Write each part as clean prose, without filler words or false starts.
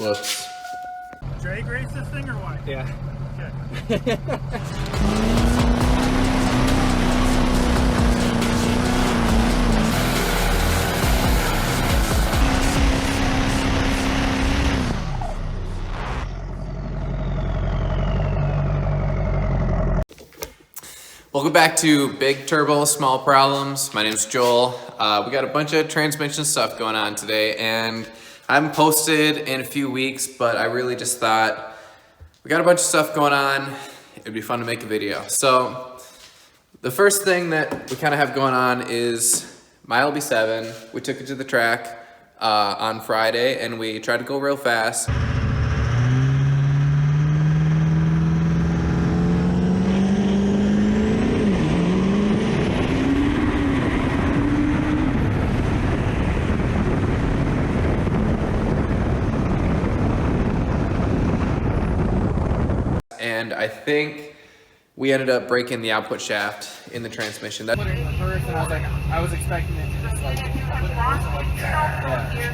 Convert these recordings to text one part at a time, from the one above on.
Whoops. Drag race this thing or what? Yeah. Okay. Welcome back to Big Turbo, Small Problems. My name's Joel. We got a bunch of transmission stuff going on today, and I haven't posted in a few weeks, but I really just thought we got a bunch of stuff going on. It'd be fun to make a video. So the first thing that we kind of have going on is my LB7. We took it to the track on Friday, and we tried to go real fast. And I think we ended up breaking the output shaft in the transmission. That put it in reverse, and I was expecting it to just like put it like that. Yeah.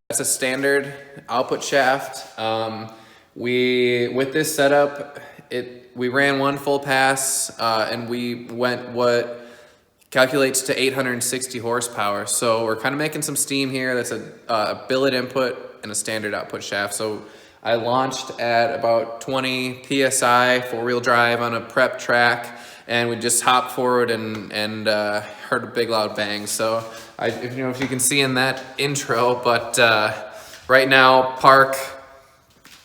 That's a standard output shaft. With this setup, we ran one full pass, and we went what calculates to 860 horsepower. So we're kind of making some steam here. That's a billet input and a standard output shaft. So I launched at about 20 PSI, four-wheel drive on a prep track, and we just hopped forward and heard a big loud bang. So if you can see in that intro, but right now, park,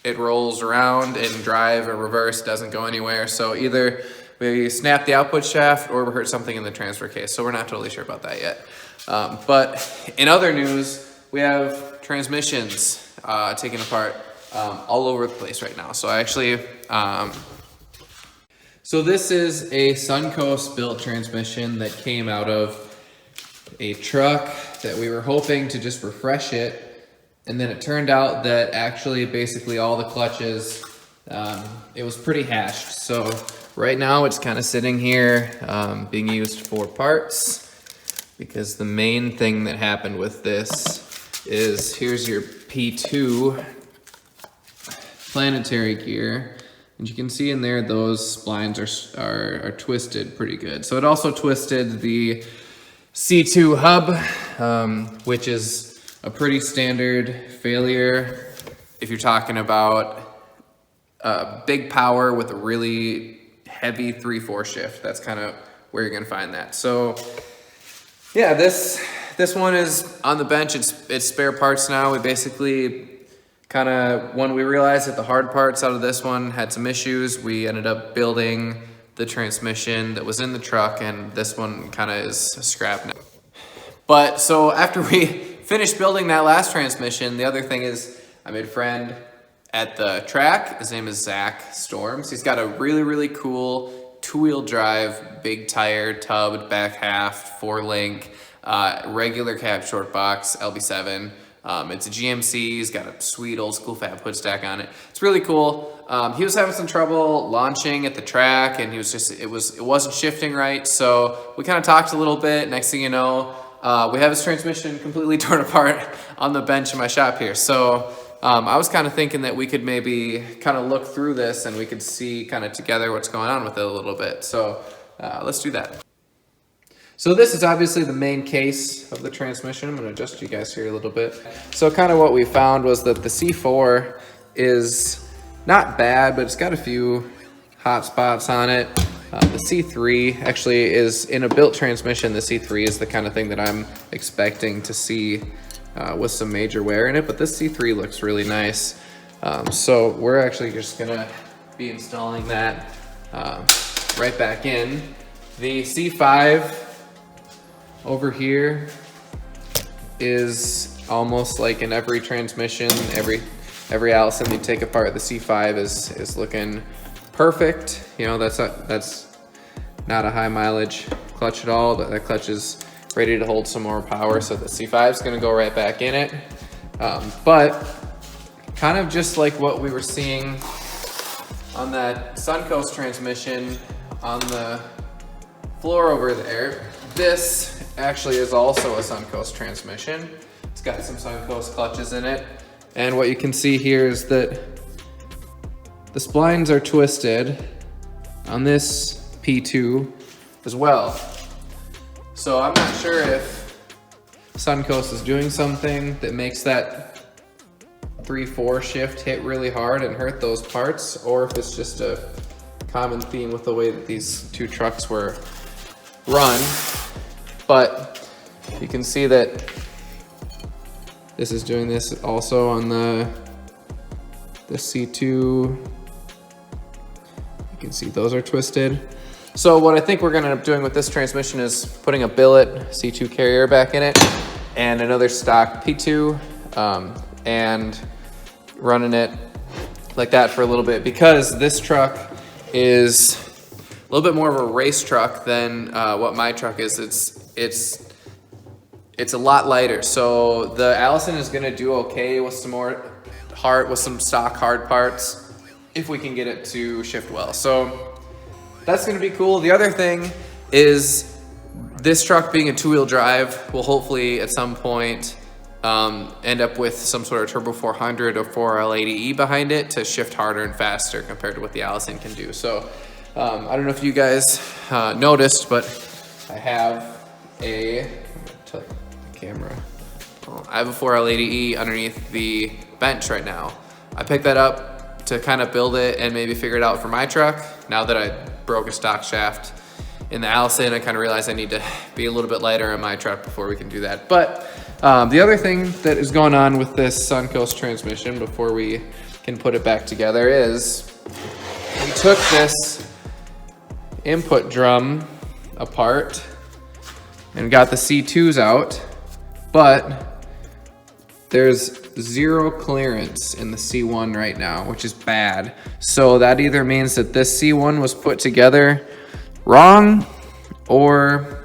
it rolls around, and drive or reverse doesn't go anywhere. So either we snapped the output shaft or we hurt something in the transfer case. So we're not totally sure about that yet. But in other news, we have transmissions taken apart all over the place right now. So so this is a Suncoast built transmission that came out of a truck that we were hoping to just refresh it. And then it turned out that actually basically all the clutches, it was pretty hashed. So right now it's kind of sitting here being used for parts, because the main thing that happened with this is here's your P2 planetary gear. And you can see in there those splines are twisted pretty good. So it also twisted the C2 hub, which is a pretty standard failure if you're talking about big power with a really heavy 3/4 shift. That's kind of where you're gonna find that. So yeah, this one is on the bench. It's spare parts now. We basically kind of, when we realized that the hard parts out of this one had some issues, we ended up building the transmission that was in the truck, and this one kind of is scrap now. But so after we finished building that last transmission, the other thing is I made a friend at the track. His name is Zach Storms. He's got a really, really cool two-wheel drive, big tire, tubbed back half, 4-link, regular cab short box, LB7. It's a GMC. He's got a sweet old school fat hood stack on it. It's really cool. He was having some trouble launching at the track, and it wasn't shifting right. So we kind of talked a little bit. Next thing you know, we have his transmission completely torn apart on the bench in my shop here. So I was kind of thinking that we could maybe kind of look through this and we could see kind of together what's going on with it a little bit. So let's do that. So this is obviously the main case of the transmission. I'm going to adjust you guys here a little bit. So kind of what we found was that the C4 is not bad, but it's got a few hot spots on it. The C3 actually is in a built transmission. The C3 is the kind of thing that I'm expecting to see with some major wear in it, but this C3 looks really nice. So we're actually just gonna be installing that right back in. The C5 over here is almost like in every transmission, every Allison you take apart, the C5 is looking perfect. You know, that's not a high mileage clutch at all. That clutch is ready to hold some more power, so the C5 is going to go right back in it. But kind of just like what we were seeing on that Suncoast transmission on the floor over there. This actually is also a Suncoast transmission. It's got some Suncoast clutches in it. And what you can see here is that the splines are twisted on this P2 as well. So I'm not sure if Suncoast is doing something that makes that 3/4 shift hit really hard and hurt those parts, or if it's just a common theme with the way that these two trucks were run. But you can see that this is doing this also on the C2. You can see those are twisted. So what I think we're gonna end up doing with this transmission is putting a billet C2 carrier back in it and another stock P2 and running it like that for a little bit, because this truck is a little bit more of a race truck than what my truck is. It's a lot lighter. So the Allison is gonna do okay with some stock hard parts if we can get it to shift well. So that's gonna be cool. The other thing is this truck being a 2-wheel drive will hopefully at some point end up with some sort of Turbo 400 or 4L80E behind it to shift harder and faster compared to what the Allison can do. So I don't know if you guys noticed, but I have a camera. I have a 4L80E underneath the bench right now. I picked that up to kind of build it and maybe figure it out for my truck. Now that I broke a stock shaft in the Allison, I kind of realized I need to be a little bit lighter on my truck before we can do that. But the other thing that is going on with this Suncoast transmission before we can put it back together is we took this input drum apart and got the C2s out, but there's zero clearance in the C1 right now, which is bad. So that either means that this C1 was put together wrong, or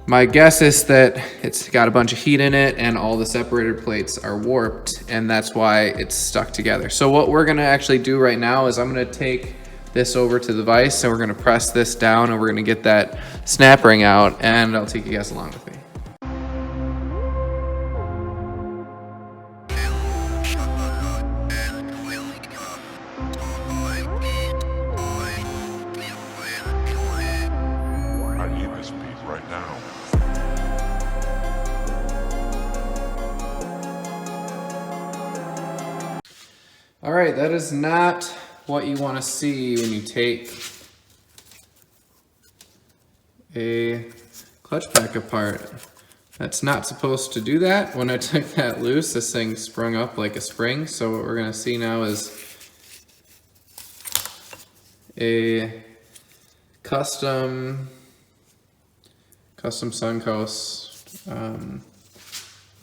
my guess is that it's got a bunch of heat in it and all the separator plates are warped, and that's why it's stuck together. So what we're gonna actually do right now is I'm gonna take this over to the vise and we're gonna press this down and we're gonna get that snap ring out, and I'll take you guys along with me. All right, that is not what you want to see when you take a clutch pack apart. That's not supposed to do that. When I took that loose, this thing sprung up like a spring. So what we're gonna see now is a custom Suncoast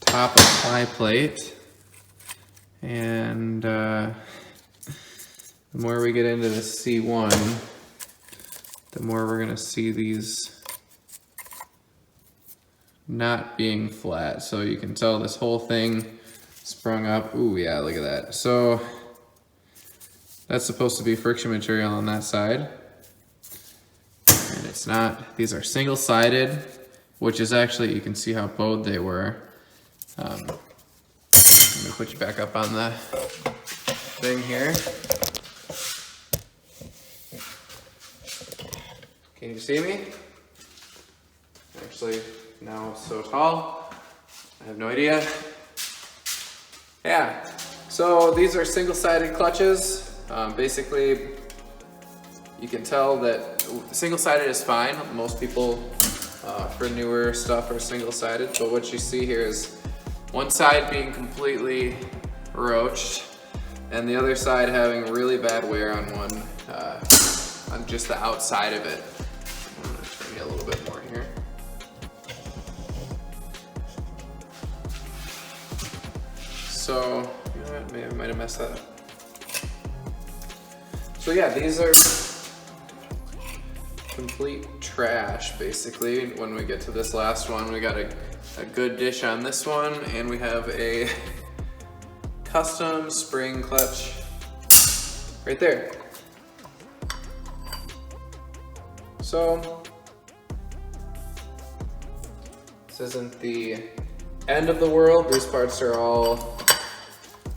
top apply plate. And the more we get into the C1, the more we're gonna see these not being flat. So you can tell this whole thing sprung up. Ooh, yeah, look at that. So that's supposed to be friction material on that side, and it's not. These are single-sided, which is actually, you can see how bowed they were. Let me put you back up on the thing here. Can you see me? Actually, now it's so tall, I have no idea. Yeah, so these are single-sided clutches. Basically, you can tell that single-sided is fine. Most people for newer stuff are single-sided, but what you see here is one side being completely roached and the other side having really bad wear on on just the outside of it. I'm gonna turn you a little bit more here. So, you know what, maybe I might have messed that up. So yeah, these are complete trash, basically. When we get to this last one, we got a good dish on this one, and we have a custom spring clutch right there. So this isn't the end of the world. These parts are all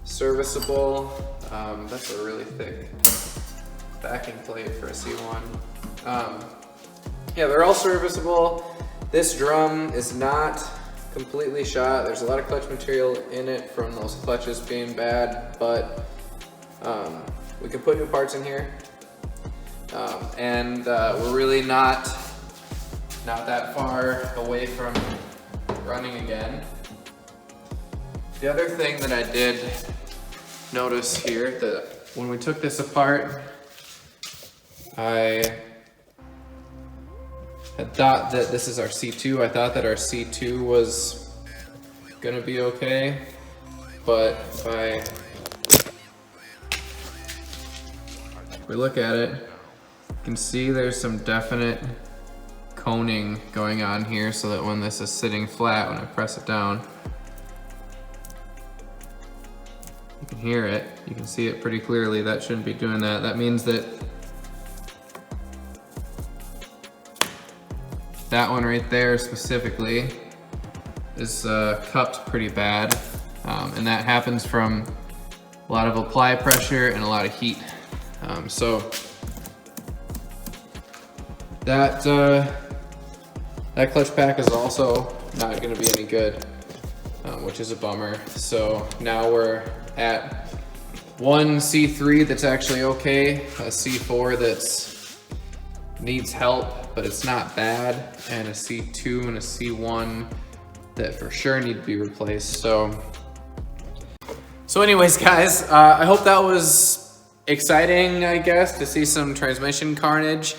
serviceable. That's a really thick backing plate for a C1. Yeah, they're all serviceable. This drum is not completely shot. There's a lot of clutch material in it from those clutches being bad, but we can put new parts in here. And we're really not that far away from running again. The other thing that I did notice here, that when we took this apart, I had thought that this is our C2. I thought that our C2 was gonna be okay, but if we look at it, you can see there's some definite coning going on here, so that when this is sitting flat, when I press it down, you can hear it. You can see it pretty clearly. That shouldn't be doing that. That means that that one right there specifically is cupped pretty bad. And that happens from a lot of apply pressure and a lot of heat. So that clutch pack is also not gonna be any good, which is a bummer. So now we're at one C3 that's actually okay, a C4 that's needs help, but it's not bad, and a C2 and a C1 that for sure need to be replaced. So anyways, guys, I hope that was exciting, I guess, to see some transmission carnage.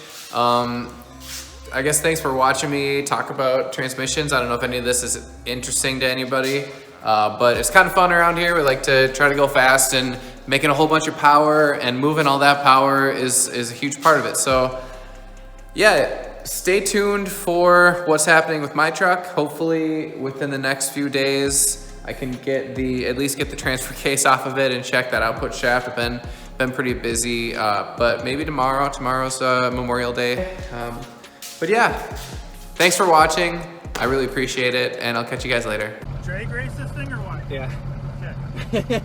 I guess thanks for watching me talk about transmissions. I don't know if any of this is interesting to anybody, but it's kind of fun around here. We like to try to go fast, and making a whole bunch of power and moving all that power is a huge part of it. So yeah, stay tuned for what's happening with my truck. Hopefully within the next few days, I can at least get the transfer case off of it and check that output shaft. I've been pretty busy, but maybe tomorrow's Memorial Day. But yeah, thanks for watching. I really appreciate it, and I'll catch you guys later. Drag race this thing or what? Yeah. Okay.